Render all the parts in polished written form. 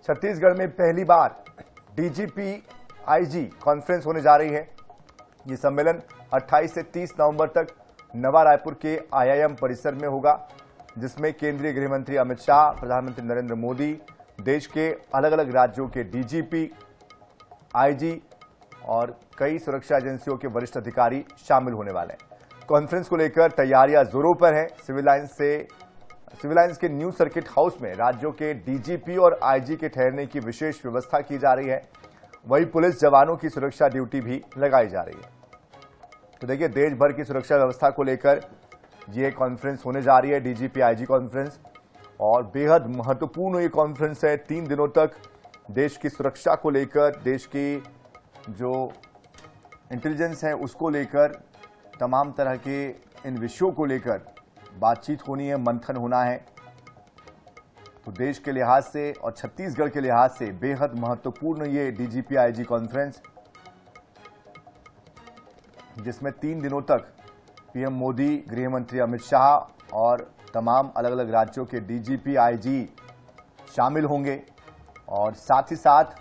छत्तीसगढ़ में पहली बार DGP IG conference होने जा रही है। ये सम्मेलन 28 से 30 नवंबर तक नवा रायपुर के आईआईएम परिसर में होगा, जिसमें केंद्रीय गृह मंत्री अमित शाह, प्रधानमंत्री नरेंद्र मोदी, देश के अलग अलग राज्यों के डीजीपी, आईजी और कई सुरक्षा एजेंसियों के वरिष्ठ अधिकारी शामिल होने वाले हैं। कॉन्फ्रेंस को लेकर तैयारियां जोरों पर हैं। सिविल लाइंस के न्यू सर्किट हाउस में राज्यों के डीजीपी और आईजी के ठहरने की विशेष व्यवस्था की जा रही है। वहीं पुलिस जवानों की सुरक्षा ड्यूटी भी लगाई जा रही है। तो देखिए, देश भर की सुरक्षा व्यवस्था को लेकर ये कॉन्फ्रेंस होने जा रही है, डीजीपी आईजी कॉन्फ्रेंस, और बेहद महत्वपूर्ण ये कॉन्फ्रेंस है। 3 दिनों तक देश की सुरक्षा को लेकर, देश की जो इंटेलिजेंस है उसको लेकर, तमाम तरह के इन विषयों को लेकर बातचीत होनी है, मंथन होना है। तो देश के लिहाज से और छत्तीसगढ़ के लिहाज से बेहद महत्वपूर्ण ये डीजीपी आईजी कॉन्फ्रेंस, जिसमें 3 दिनों तक पीएम मोदी, गृह मंत्री अमित शाह और तमाम अलग अलग राज्यों के डीजीपी आईजी शामिल होंगे और साथ ही साथ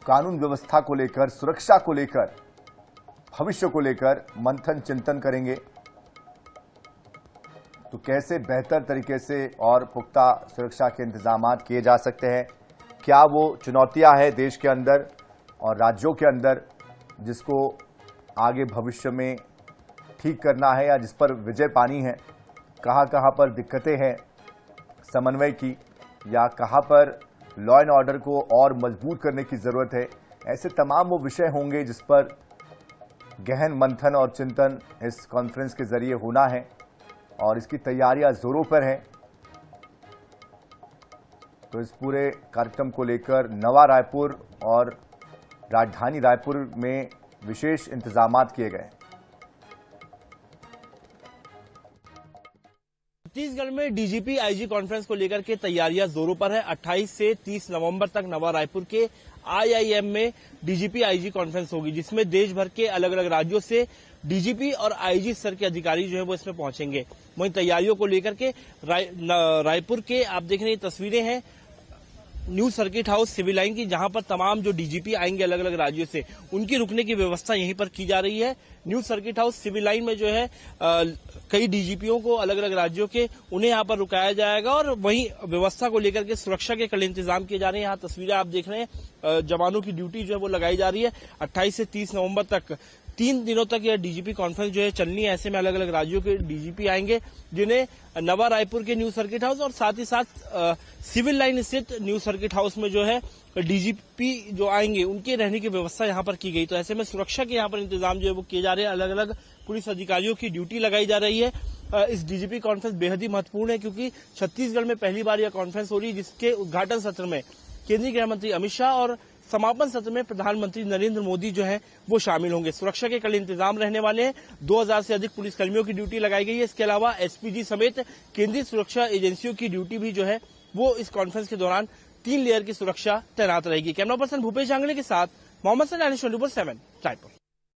कानून व्यवस्था को लेकर, सुरक्षा को लेकर, भविष्य को लेकर मंथन चिंतन करेंगे। तो कैसे बेहतर तरीके से और पुख्ता सुरक्षा के इंतजाम किए जा सकते हैं, क्या वो चुनौतियां हैं देश के अंदर और राज्यों के अंदर जिसको आगे भविष्य में ठीक करना है या जिस पर विजय पानी है, कहां कहां पर दिक्कतें हैं समन्वय की, या कहां पर लॉ एंड ऑर्डर को और मजबूत करने की जरूरत है। ऐसे तमाम वो विषय होंगे जिस पर गहन मंथन और चिंतन इस कॉन्फ्रेंस के जरिए होना है और इसकी तैयारियां जोरों पर हैं। तो इस पूरे कार्यक्रम को लेकर नवा रायपुर और राजधानी रायपुर में विशेष इंतजाम किए गए। छत्तीसगढ़ में डीजीपी आईजी कॉन्फ्रेंस को लेकर के तैयारियां जोरों पर है। 28 से 30 नवंबर तक नवा रायपुर के आईआईएम में डीजीपी आईजी कॉन्फ्रेंस होगी, जिसमें देश भर के अलग अलग राज्यों से डीजीपी और आईजी स्तर के अधिकारी जो है वो इसमें पहुंचेंगे। वहीं तैयारियों को लेकर के रायपुर के आप देख रहे हैं तस्वीरें हैं new circuit house civil line की, जहां पर तमाम जो डीजीपी आएंगे अलग अलग राज्यों से, उनकी रुकने की व्यवस्था यहीं पर की जा रही है। New circuit house civil line में जो है कई डीजीपीओं को अलग अलग राज्यों के उन्हें यहां पर रुकाया जाएगा और वहीं व्यवस्था को लेकर के सुरक्षा के कड़े इंतजाम किए जा रहे हैं। यहाँ तस्वीरें आप देख रहे हैं, जवानों की ड्यूटी जो है वो लगाई जा रही है। 28 से 30 नवंबर तक 3 दिनों तक यह डीजीपी कॉन्फ्रेंस जो है चलनी है। ऐसे में अलग अलग राज्यों के डीजीपी आएंगे, जिन्हें नवा रायपुर के न्यू सर्किट हाउस और साथ ही साथ सिविल लाइन स्थित न्यू सर्किट हाउस में जो है डीजीपी जो आएंगे उनके रहने की व्यवस्था यहां पर की गई। तो ऐसे में सुरक्षा के यहां पर इंतजाम जो है वो किए जा रहे हैं। अलग अलग पुलिस अधिकारियों की ड्यूटी लगाई जा रही है। इस डीजीपी कॉन्फ्रेंस बेहद ही महत्वपूर्ण है, क्योंकि छत्तीसगढ़ में पहली बार यह कॉन्फ्रेंस हो रही है, जिसके उद्घाटन सत्र में केंद्रीय गृह मंत्री अमित शाह और समापन सत्र में प्रधानमंत्री नरेंद्र मोदी जो है वो शामिल होंगे। सुरक्षा के कड़े इंतजाम रहने वाले हैं। 2000 से अधिक पुलिसकर्मियों की ड्यूटी लगाई गई है। इसके अलावा एसपीजी समेत केंद्रीय सुरक्षा एजेंसियों की ड्यूटी भी जो है वो इस कॉन्फ्रेंस के दौरान 3 लेयर की सुरक्षा तैनात रहेगी। कैमरा पर्सन भूपेश आंगले के साथ मोहम्मद सैन, 24/7 रायपुर।